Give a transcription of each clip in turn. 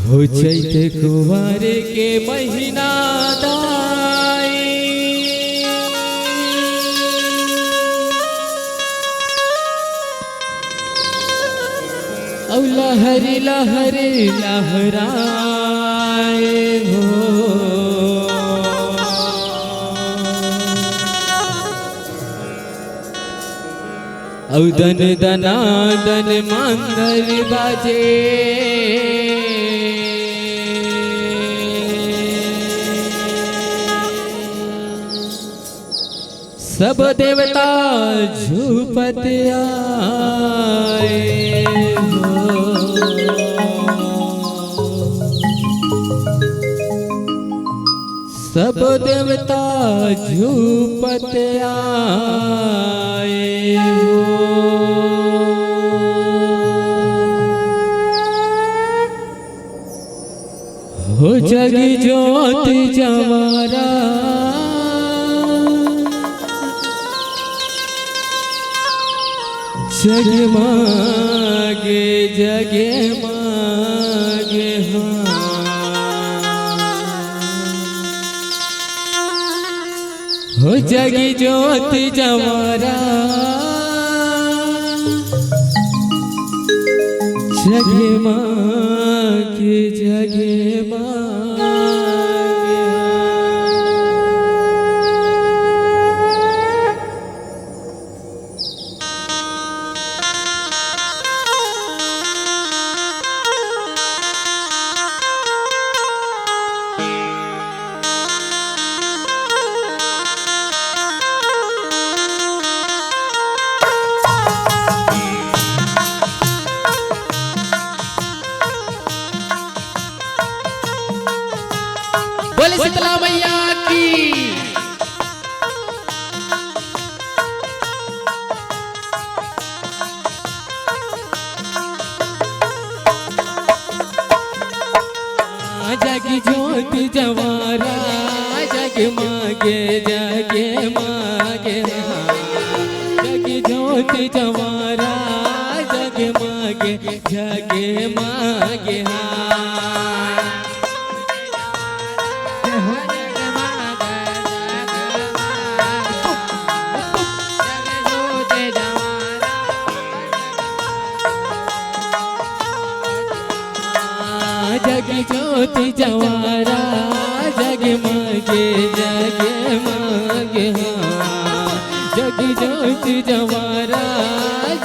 हो चैत कुंवर के महीना दाई औ लहरी लहरी लहराए हो औ दन दना दन मंगल बाजे सब देवता झूपत आए हो सब देवता झूपत आए हो जग ज्योत जवारा जगमागे जगमागे हो जगी ज्योत जवारा जगमागे जगमागे बोले शीतला मैया की जगी ज्योति जवारा जगमागे जगमागे जगी ज्योति जवारा जगमागे जगमागे जग ज्योति जवारा जगमगे जगमगे जग ज्योति जवारा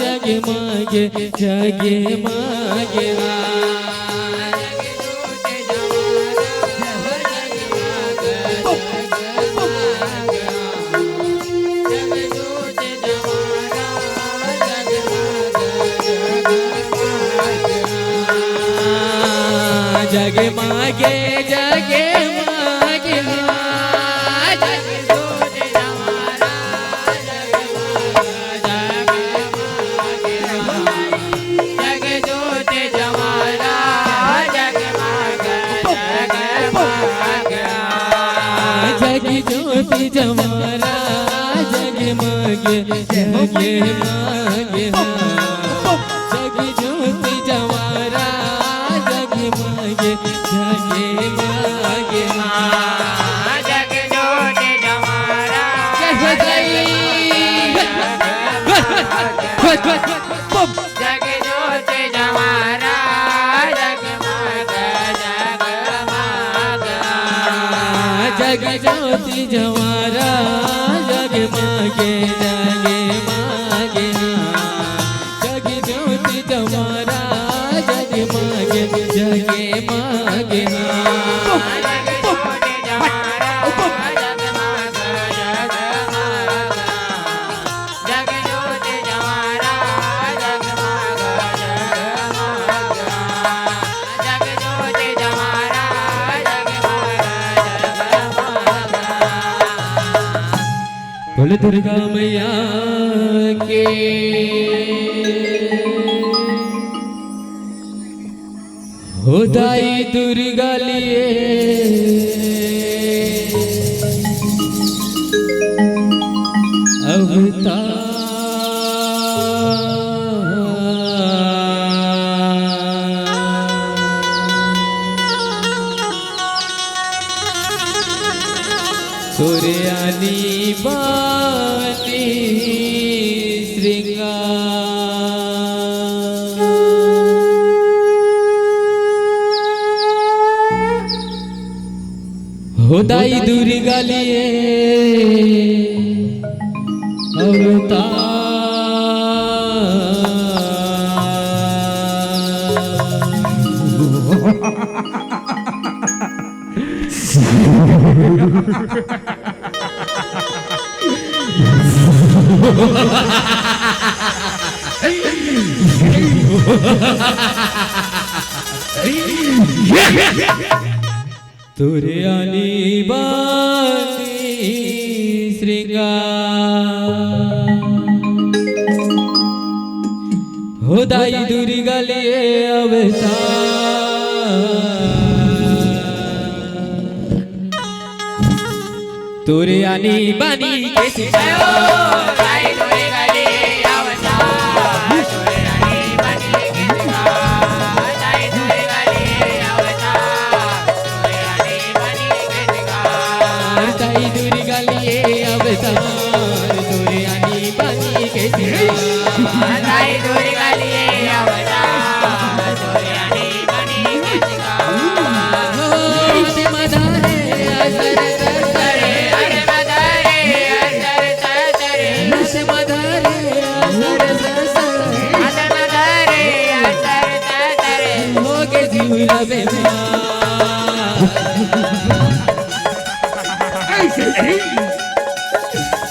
जगमगे जगमगे जगे मागे जगे मागे जग ज्योत जवारा जग ज्योत जवारा जग ज्योति जवारा जग मागे जगे मागे जग ज्योति जवारा जगे मागे जग ज्योति जवारा जग ज्योति जवारा जग ज्योति जवारा जग मागे जगे मागे जग ज्योति जवारा जग मागे जगे मागे बोले दुर्गा मैया के हो दाई दुर्गा लिए अवतार श्रृंगार हो दाई दुर्गा लिए तुरे आनी बानी श्रृंगार हो दाई दुर्गा लिए अवतार तुरे आनी बानी के सिखाओ दाई दुर्गा लिए अवतार तुरे आनी बानी के सिखाओ दाई दुर्गा लिए अवतार तुरे आनी बानी के सिखाओ दाई दुर्गा लिए अवतार तुरे आनी बानी के सिखाओ दाई दुर्गा लिए अवतार तुरे आनी बानी के सिखाओ ते मदारे असर ऐसे नहीं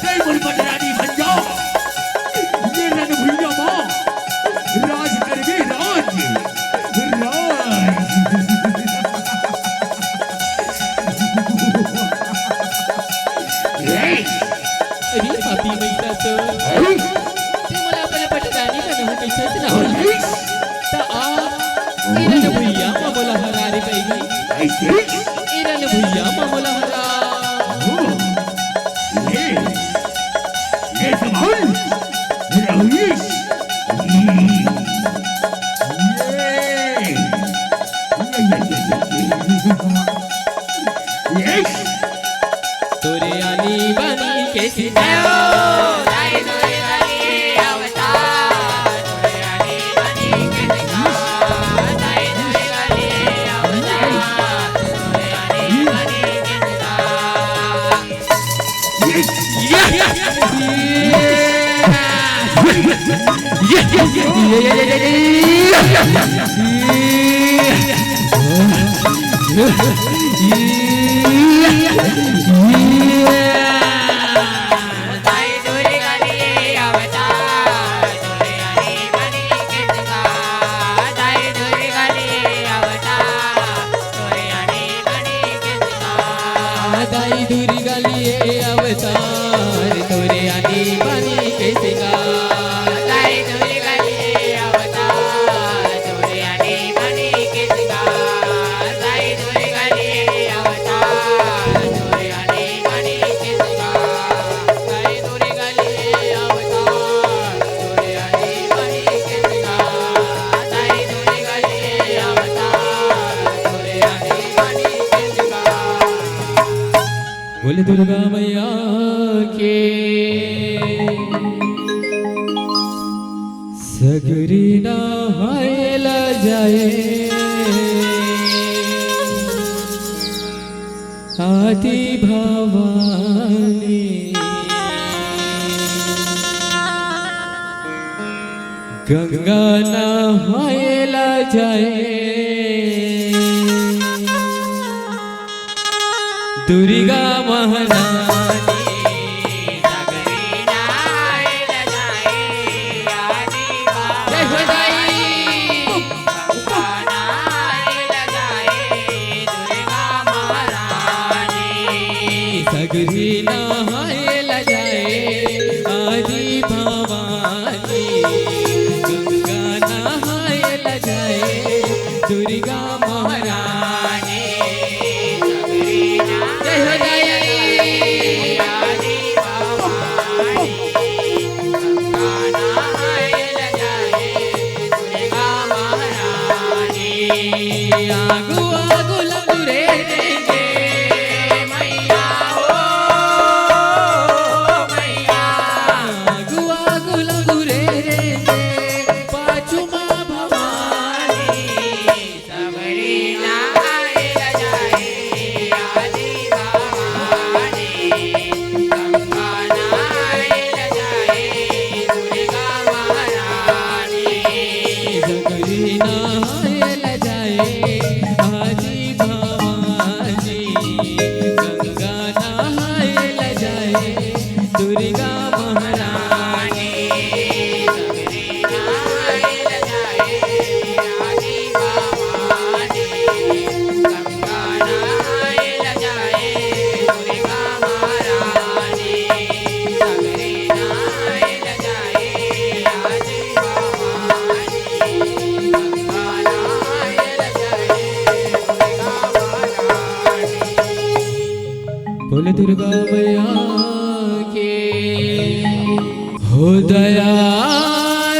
कैमल बदरानी बन जाओ ये रण भैया माँ राज करवे राज अरे पापी मैया तो ते मला आपल्या पटदानी का नव्ह कैसेच ना तर आ इरण भैया मामला हरा रे बाई इरण भैया मामला हरा ये संभाल रहीश ये तोरे आनी बानी के सिखाओ दाई दुर्गा लिए अवतार तोरे आनी बानी के सिखाओ दाई दुर्गा लिए अवतार तोरे आनी बानी के दाई दुर्गा लिए अवतार तोरे आनी बानी के सिखाओ दाई दुर्गा लिए अवतार तोरे आनी बानी के सिखाओ दाई दुर्गा लिए अवतार तोरे आनी बानी के सिखाओ दाई दुर्गा लिए अवतार तोरे आनी बानी के सिखाओ दाई दुर्गा लिए अवतार तोरे आनी बानी के सिखाओ बोले दुर्गा मैया के सगरी ना हायला जाए आदि भवानी गंगा ना हायला जाए दुर्गा महारानी सगरी नायला जाए आदि भवानी गंगा नायला जाए दुर्गा महारानी सगरी नायला जाए आदि भवानी गंगा नायला जाए दुर्गा महारानी आगु आगु लंगुरे देंगे मैया हो मैया आगु आगु लंगुरे दुर्गा मैया के हो दया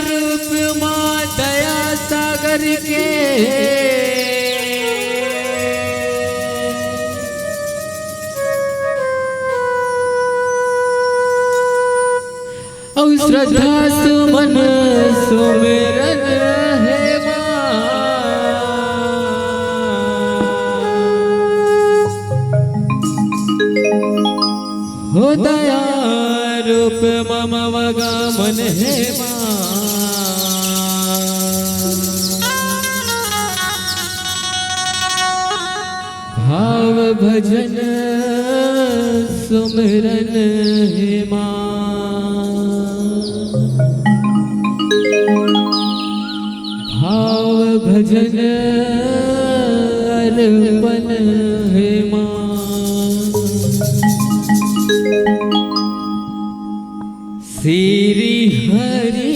रूप माँ दया सागर के और श्रद्धा सुमन सुमिरन है माँ हो दया रूप मम वगमन है माँ भाव भजन सुमिरन है माँ भाव भजन अर्पण है माँ श्री हरि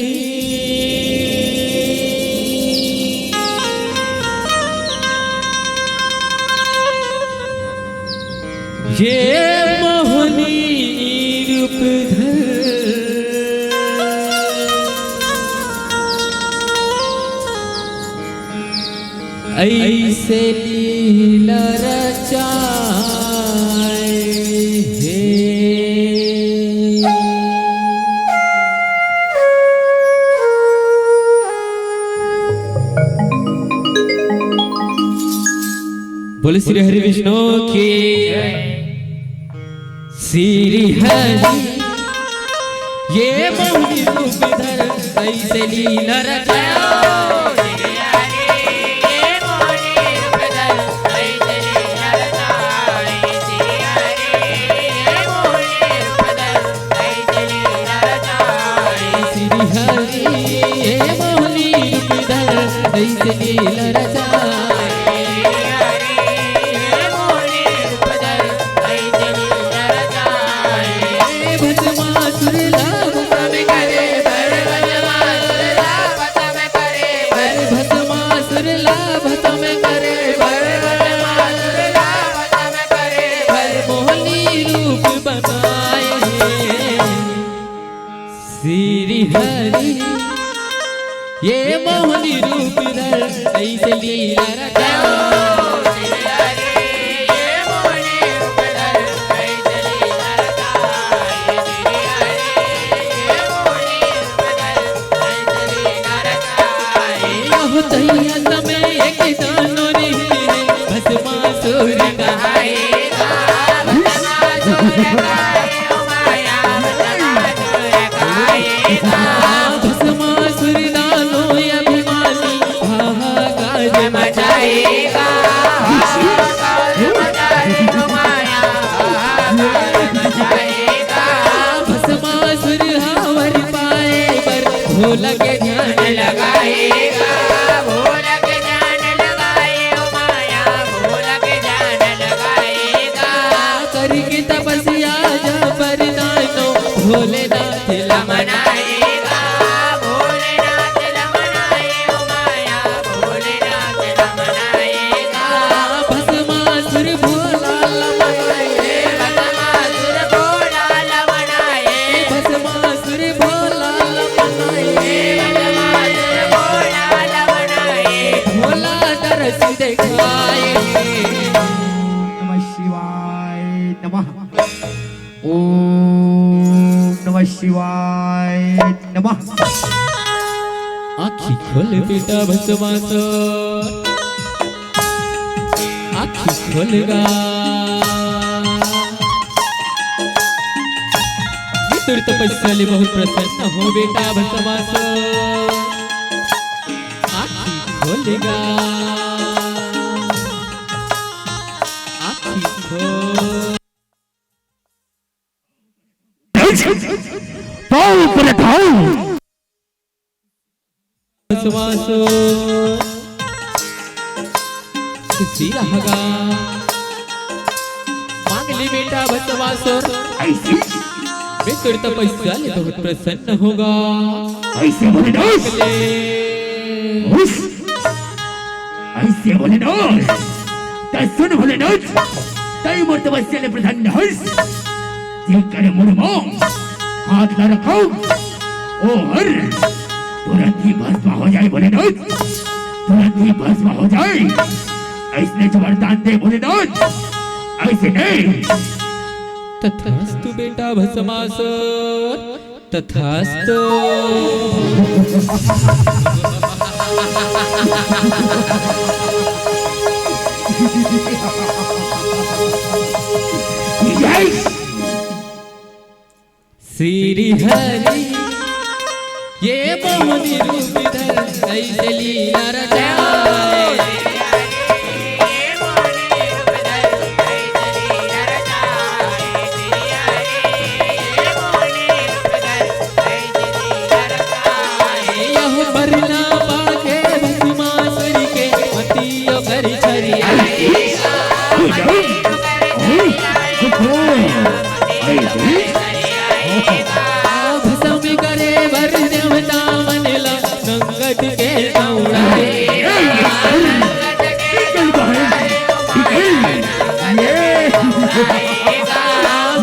ये मोहनी रूप ऐसे लीला रचाए हे बोले श्री हरि विष्णु की श्री हरि ये मोहनी रूप धर ऐसे लीला रचाया ऐसे लीला रचाए भस्मासुर लाभ सब करे भस्मासुर लाभ सब करे मोहनी रूप बनाए श्री हरि ये मोहनी रूप धर ऐसे लीला रचाओ श्री हरि ये मोहनी रूप धर ऐसे लीला रचाए श्री हरि ये मोहनी रूप धर ऐसे लीला रचाए यह तैया समय एक दानो रे भस्मासुर कहाएगा भस्मासुर कहाए ओ माया भस्मासुर कहाएगा भस्मासुर मचाएगा भस्मासुर हावर पाए पर भोला के ध्यान लगाएगा भोला के ध्यान लगाए ओ माया भोला के ध्यान लगाएगा करके तपस्या जा पर नानो भोलेनाथ लमनाएगा भोलेनाथ लमनाए ओ माया भोलेनाथ लमनाएगा भस्मासुर भोला लमनाए भस्मासुर भोला लमनाए भस्मासुर भोला लमनाए भस्मासुर भोला लमनाए भोला दरस दिखाए नमः शिवाय नमः ओम नमः शिवाय नमः आखी खोल बेटा भस्मासुर आखी खोलगा तुर तपस्या ले बहुत प्रसन्न हो बेटा भस्मासुर आखी खोलगा आखी खोल पाँव पर उठाओ भस्मासुर किसी रहगा मांग ले बेटा भस्मासुर ऐसे मैं तुर तपस्या ले बहुत प्रसन्न होगा ऐसे बोले दोस्त ऐसे बोले दोस्त सुन बोले दोस्त तैमूर्त बसलेले प्रधान हर्ष जे करे मुड़मो हाथ ला रखो ओ हर तुरंत ही भस्म हो जाए भोलेनाथ, तुरंत ही भस्म हो जाए। ऐसने जो वरदान दे भोलेनाथ, ऐसे नहीं। तथास्तु बेटा भस्मासुर, तथास्तु। श्री हरि ये मोहनी रूप धर ऐसे लीला रचाए। यह बरना पाके भस्मासुर के मतियो कर छरिया। भस्म करे भर देवता मनला संकट के दौड़ाए।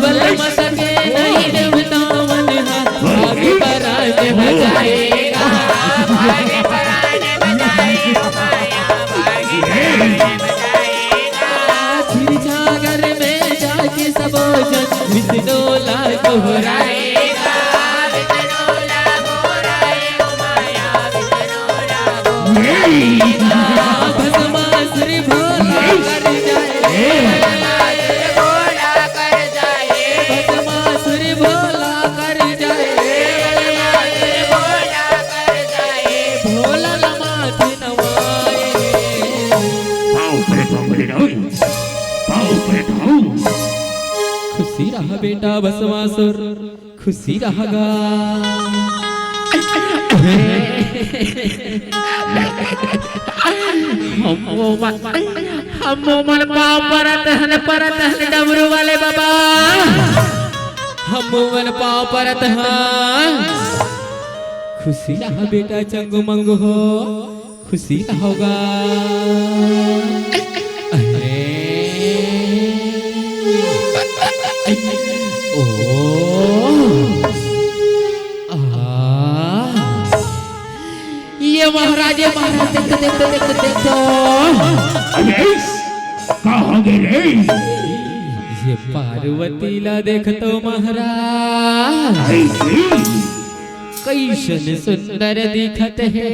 बल मसके नहीं देवता मनहा आगे पराज बजाएगा। फिर जागर में जाके सबो जन विष्णुला दोहराएगा। भस्मासुर भोला कर जाए, भस्मासुर भोला कर जाए, भोला माथे नवाए। खुशी रहा बेटा भस्मासुर, खुशी रहागा। हम मन पाँव परत हन डमरू वाले बाबा, हम मन पाँव परत हन। खुशी रहा बेटा चंगू मंगू हो, खुशी रहोगा। ये महाराज देखो कहाँ रे? ये पार्वती ला देखतो महाराज, कैसन सुंदर दिखत है।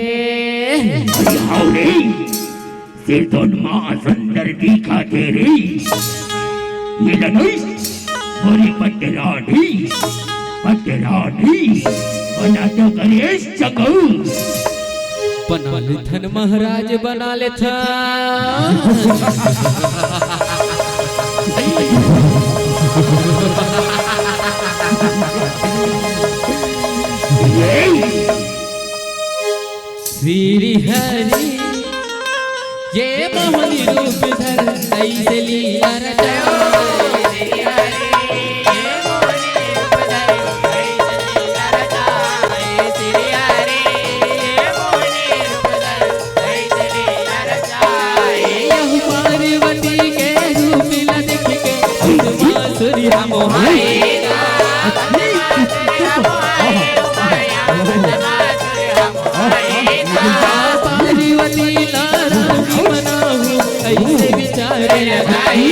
सिर तो माँ सुंदर दिखत है रे। ये नहीं मोरी पटरानी बना तो गणेश चंगू बना ले थन महाराज, बना ले था। श्री हरि ये मोहनी रूप धर ऐसे लीला रचाए। पार्वती लारा मनाहू ऐसे विचारे लगाई।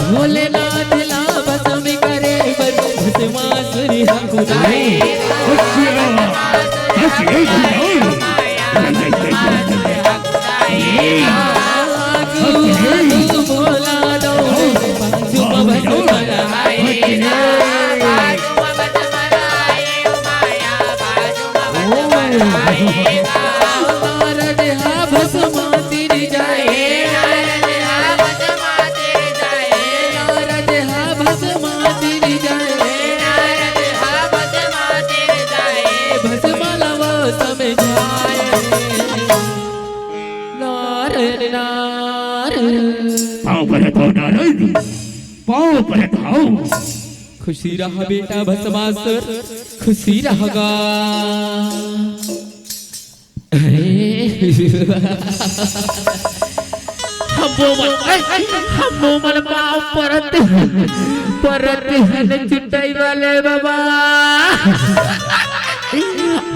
भोलेनाथ ला भस्म करे भस्मासुर खुदाई। भोला दो बाजू भस्म लगाई। नारद हा भस्मा तिर जाए, नारद हा भस्मा तिर जाए, भस्मा लव समझाए। नारद पाँव परत हो नारद, पाँव परत हो। खुशी रहा बेटा भस्मासुर, खुशी रहेगा। हम मन पाव परत परत हन चिटाई वाले बाबा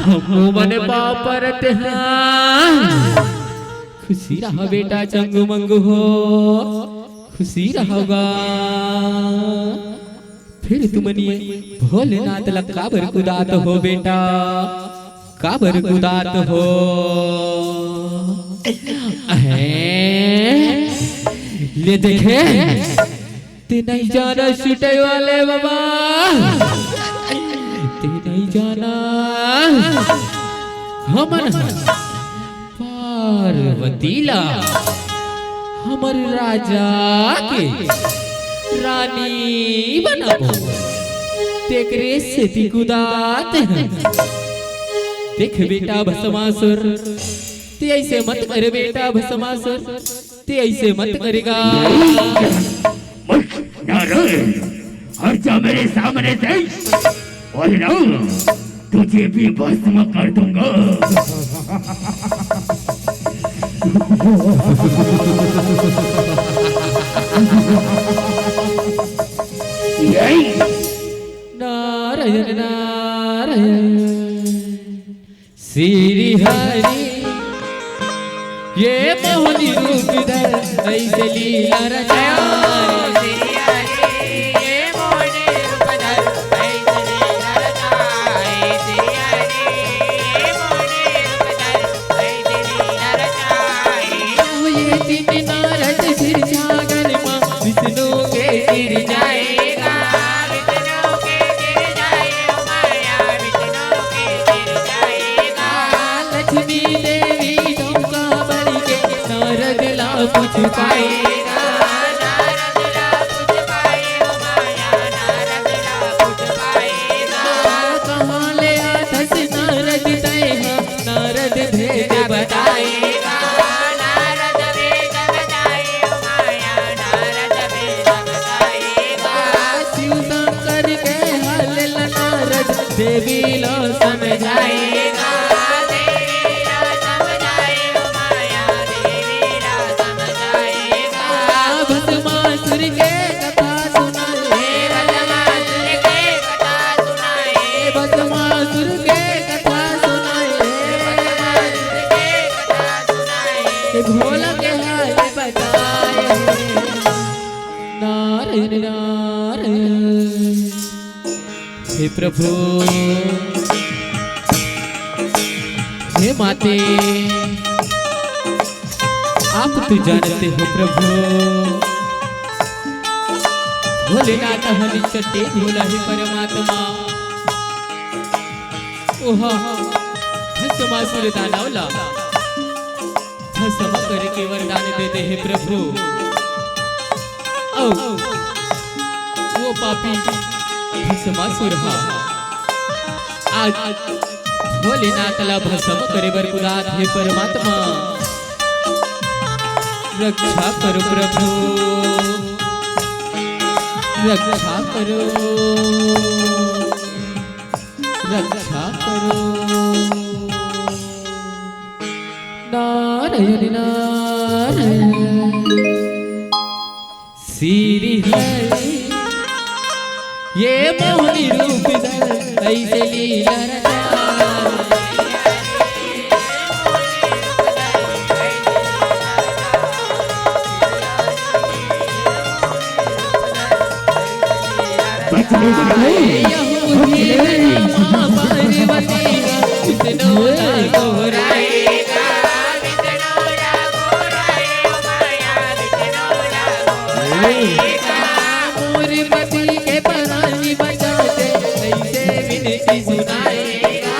हम मन पाव परत हाँ खुशी रहो बेटा चंगू मंगू हो खुशी रहोगा फिर तुमने भोलेनाथ लक्का भर कुदात हो बेटा काबर कुदात हो ले देखे ते नहीं जाना छुटे वाले बाबा ते नहीं जाना हमन पार्वतीला हमर राजा के रानी बनाबो तेकरे से ती कुदात हैं देख बेटा भस्मासुर ते ऐसे मत कर बेटा भस्मासुर ते ऐसे मत करेगा नारायण हट जा मेरे सामने से और ना तुझे भी भस्म कर दूंगा नारायण नारायण श्री हरि ये मोहनी रूप धर ऐसे लीला रचाया श्री हरि ये मोहनी रूप धर ऐसे लीला रचाए श्री हरि ये मोहनी रूप धर ऐसे लीला रचाए ये तीन नारद सिर छागल मां विष्णु के सिर जाएगा विष्णु के सिर जाए माया विष्णु के सिर जाएगा लक्ष्मी देवी तुमका बलि के नारद ला कुछ पाएगा नारद ला कुछ पाए माया नारद ला कुछ पाएगा कहाँ ले आदस नारद तय नारद भेद बताएगा नारद भेद बताए माया नारद भेद बताएगा शिव शंकर के हल नारद देवी लो समझाएगा देवी लो समझाए माया देवी लो समझाएगा भस्मासुर के कथा सुनाए भस्मासुर के कथा सुनाए भस्मासुर के कथा सुनाए भस्मासुर के कथा सुनाए भोला के हाल बताए नारायण नारायण हे प्रभु हे माते आप तो जानते हो प्रभु भोलेनाथ हरि चट्टे भोला ही परमात्मा ओहा भस्मासुर दानवला भस्म करके वरदान देते हैं प्रभु ओ वो पापी भस्मासुर आज भोलेनाथ ला भस्म करे बर कुदात हे परमात्मा रक्षा करो प्रभु रक्षा करो रक्षा करो नारायण नारायण श्री हरि ये मोहनी रूप धर ऐसे लीला रचा के परानी बचाते ऐसे विनती सुनाएगा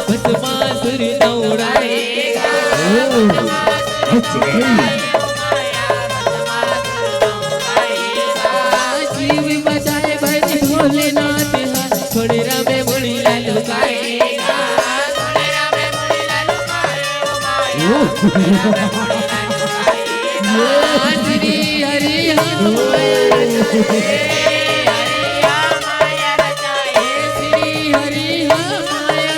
भस्मासुर दौड़ाएगा जीव बचाए भाई भोलेनाथ थोड़ेरा में मुड़िया लुकाएगा थोड़ेरा में मुड़िया लुकाएगा श्री हरि माया रचाए श्री हरि माया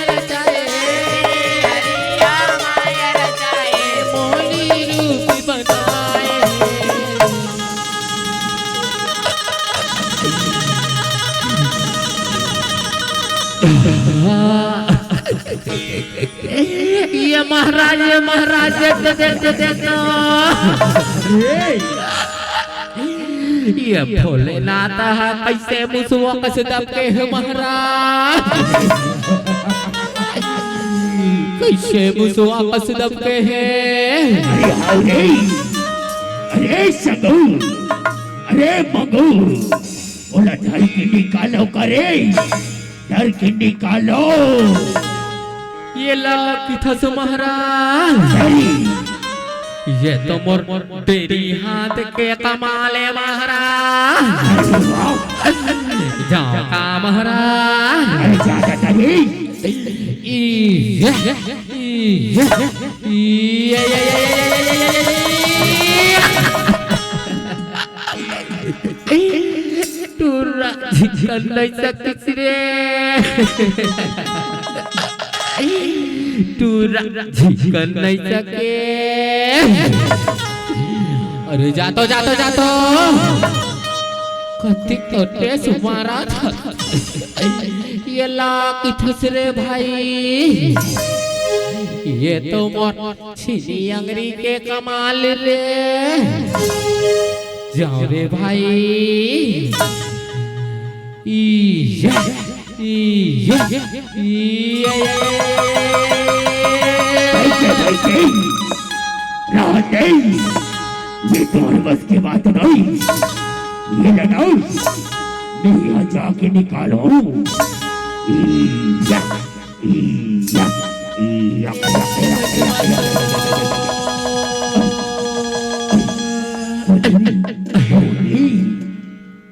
रचाए मोहनी रूप बनाए ये महाराज देखो ये भोलेनाथ कैसे मुसवा कस दबके है महाराज कैसे मुसवा कस दबके है अरे सगू अरे मगू बोला डर की निकालो करे डर की निकालो ये ला किथस महाराज ये तो मोर तेरी हाथ के कमाले महाराज जाका महाराज टूरा जिकन नहीं सकती रे टूरा जिकन नहीं सके अरे जातो कतिक तो टेस मारा था ये लाख थसरे भाई ये तो मोर छिनी अंगरी के कमाल रे जाओ रे भाई ये तुम्हारे बस की बात नहीं ये लगाओ नहीं जाके निकालो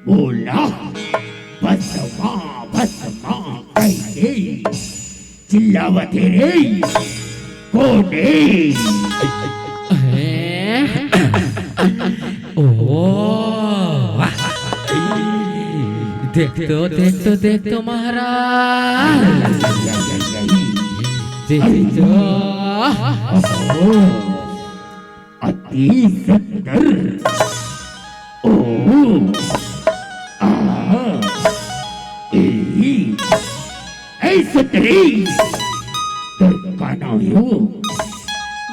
बोला बस माँ कैसे चिल्लावते रे कोने देख तो महाराज देखो अति सुंदर ओ सुंदरी का नाम हो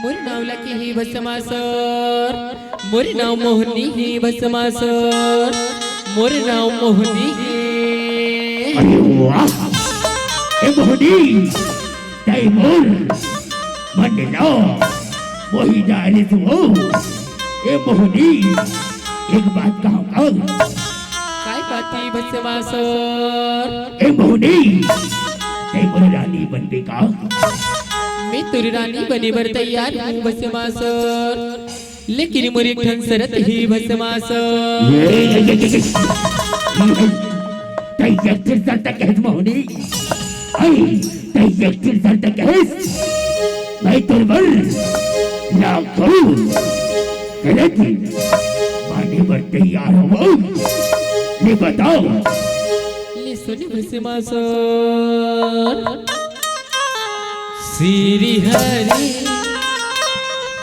मोरी नाव लकी ही बसमासर मोरी नाव मोहनी ही बसमासर मोरी नाव मोहनी ही अरे वाह ए मोहनी तैमूर मंडलो वही डाले तू हो ए मोहनी एक बात कहूँ काय बाती बसमासर ए मोहनी तैमूर रानी बनने का मैं तुरी रानी बनी बर तैयार हूँ बसमासर लेकिन मोरी ठन सरत ही बसमासर तैयार तक है मोहनी तैयार तक है मैं तुरबर लाखों गलत माने पर तैयार हो ले बताओ ले सुनी बसमासर श्री हरि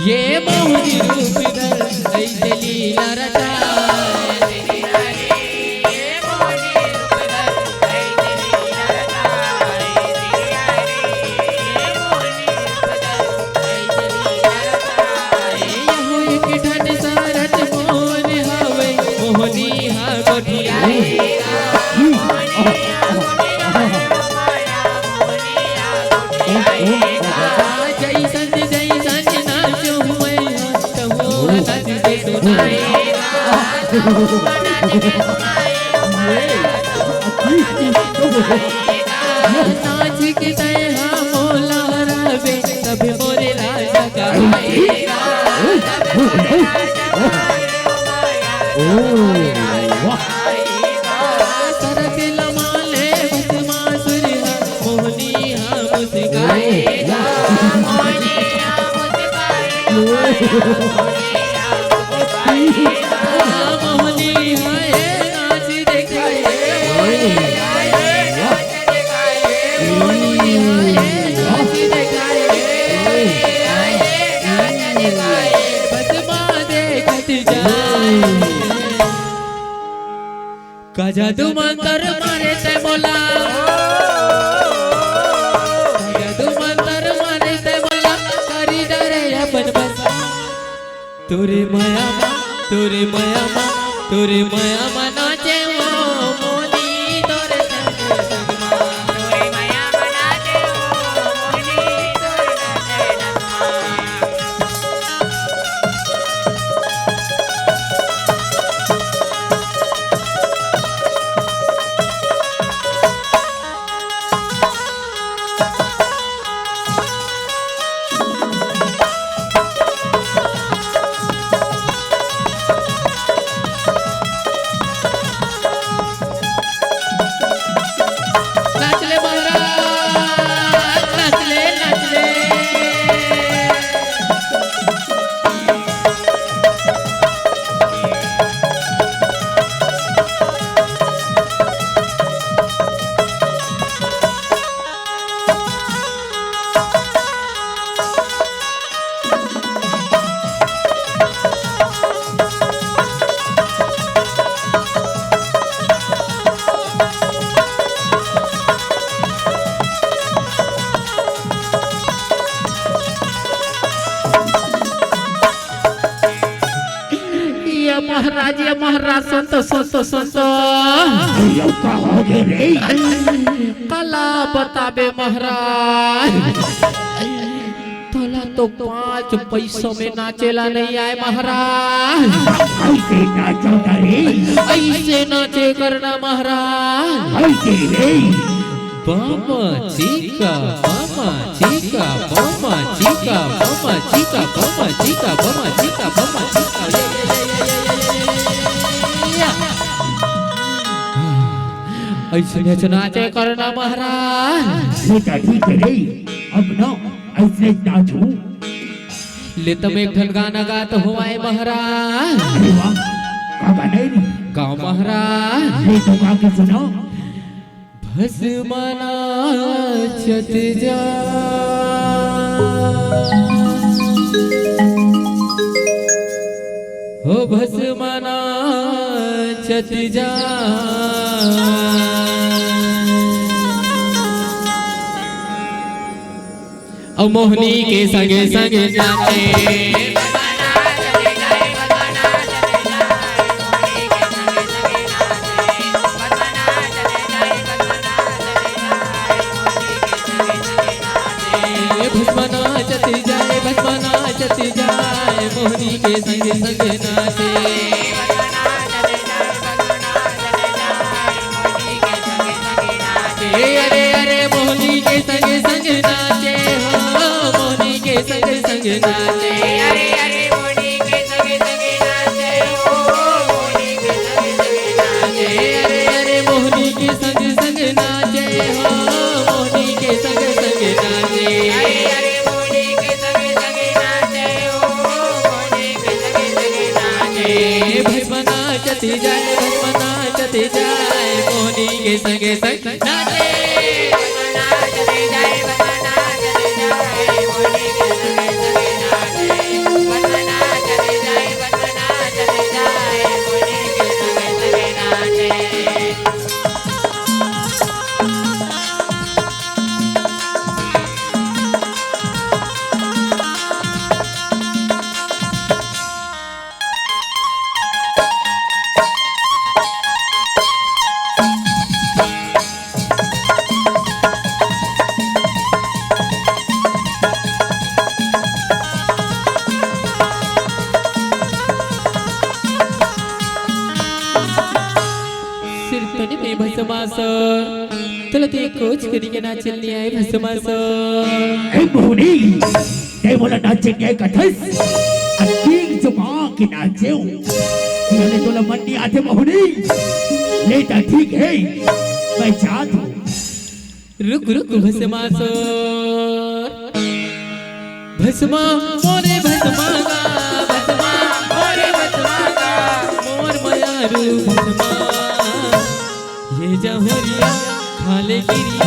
ये मोहनी रूप धर ऐसे लीला रचाए श्री हरि ये मोहनी रूप धर ऐसे लीला रचाए श्री हरि ये मोहनी रूप धर ऐसे लीला रचाए यहो एक ढट सारत मोहन हवे मोहनी हा गोठियाए नाच के तैहा मोला रवे कभी मोरे राजा गाएगा सरक लमाले बसमासुर मोहनी हा मुस्काएगा मोहनी हा मुस्काएगा जादू मंतर मारे ते बोला जादू मंतर मारे ते बोला करी डरे अपन बस तोरे माया मा नाचे वो मोनी तोरे संग संगमा तोरे माया मा नाचे वो मोनी तोरे नाचे नाचले महाराज नाचले नाचले ये महाराज संतो ये कहोगे रे कला बताबे महाराज तोला तो 5 पैसों में नाचेला नहीं आए महाराज ऐसे नाचो रे ऐसे नाचे करना महाराज ऐसे रे बमा चिका बमा चिका बमा चिका बमा चिका बमा चिका बमा चिका बमा चिका ऐसे नाचे करना महाराज बेटा ठीक है रे अब ना ऐसे नाचो ले तुम एक ढल गाना गात हुआए महाराज अरे वाह का गाना है रे गाओ महाराज ले तो गा के सुनाओ भस्मना चत जा हो भस्मना चत जा और मोहनी के संगे संगे नाचे भस्मना चती जाए मोहनी के संगे संगे नाचे अरे अरे मोहनी के संगे संगे नाचे हो मोहनी के संगे संगे नाचे अरे अरे मोहनी के संगे संगे नाचे हो मोहनी के संगे संगे नाचे अरे अरे मोहनी के संगे संगे नाचे हो मोहनी के संगे संगे नाचे अरे अरे मोहनी के संगे संगे नाचे हो मोहनी के संगे संगे नाचे भस्मना चती जाए मोहनी के संगे संग नाचे तुला ते कोच करी के नाचली आहे भस्मासुर ए मोहनी ते बोला नाचे क्या कथस अतीक जुमा की नाचे मैंने तोला मन नहीं आते मोहनी लेता ठीक है मैं चाहता हूँ रुक रुक भस्मासुर भस्मा मोरे भस्मा मोरे भस्मा मोर मयारू भस्मा ये जहुरिया खाले गिरिया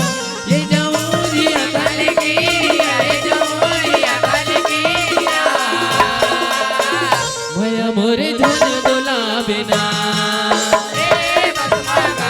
ये जहुरिया खाले गिरिया ये जहुरिया खाले गिरिया भया मोरे धन दोला बिना रे भस्मा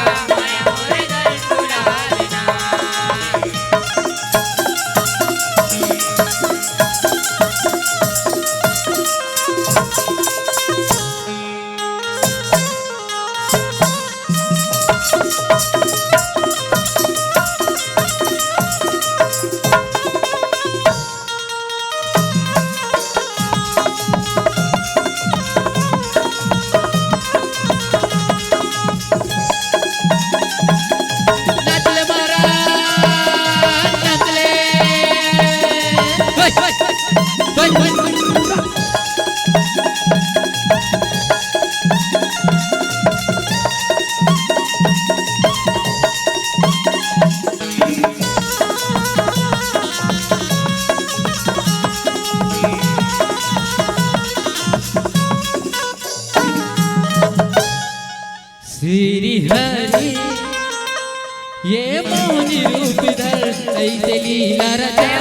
श्री हरि ये मोहनी रूप धर ऐसे लीला रचाए।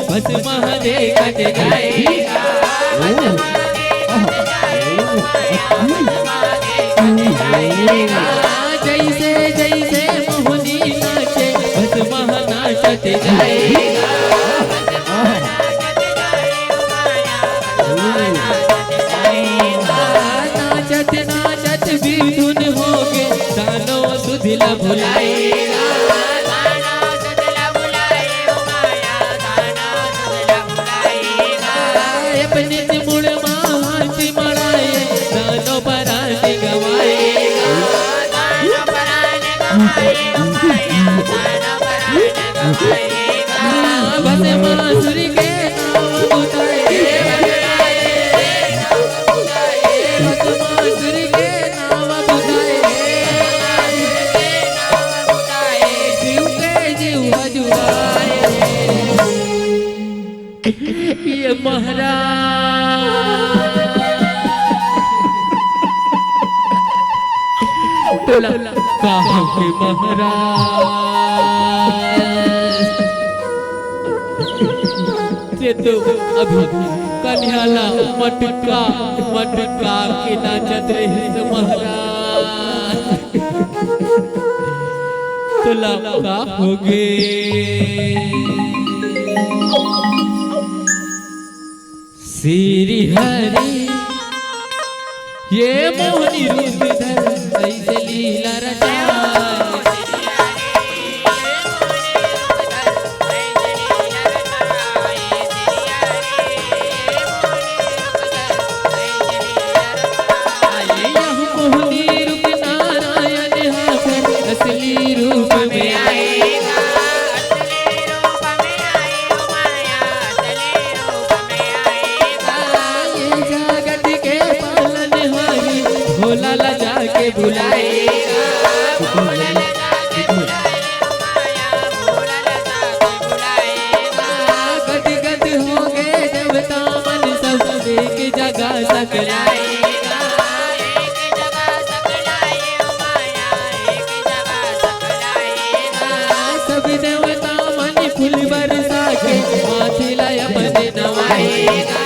बस महादेव गाएगा जैसे जैसे मोहनी नाचे बस महानाचत जाएगा। नाचत नाचत भी धुन होगे दानो सुधिला भुलाएगा। अपने मुड़ हाथ मड़ाए दानो परानी गवाएगा। बस मासुरी के नाम बुताए बस मासुरी के नाम बुताए जीव के जीव जुआए। ये महाराज बोला कहाँ के महाराज ये तो अभी कन्हैया मटका मटका के नाचत रहे महाराज तुला का हो गे श्री हरि ये मोहनी रूप धर ऐसे लीला रचाए। यह मोहनी रूप नारायण हाथ असली रूप में आएगा। भोला ला जाके बुलाएगा भोला ला जाके बुलाएगा। गद गद हो गए देवता मन सब एक जगह सकलाएगा। सब देवता मन फूल बरसा के माथे लाया अपने नवाएगा।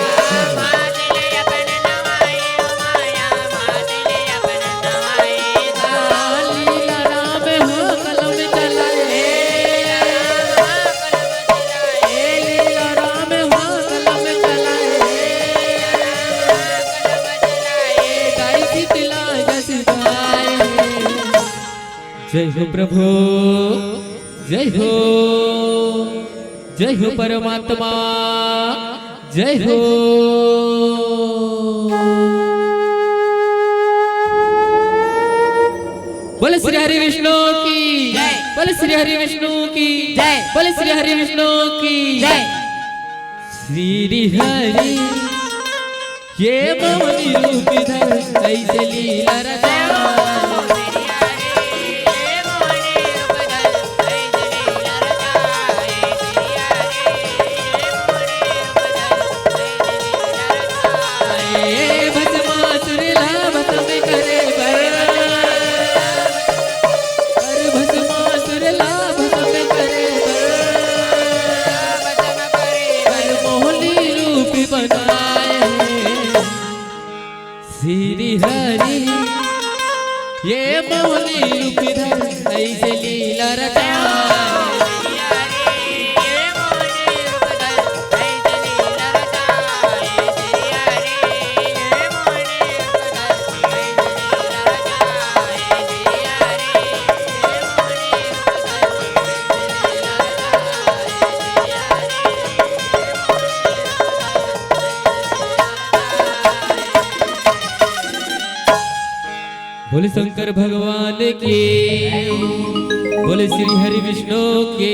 जय हो प्रभु जय हो परमात्मा जय हो। बोले श्री हरि विष्णु की बोले श्री हरि विष्णु की बोले श्री हरि विष्णु की श्री हरि ये मोहनी रूप धर ऐसे लीला रचाए। श्री हरि ये मोहनी रूप धर ऐसे लीला रचाए। बोले शंकर भगवान के, बोले श्री हरि विष्णु के।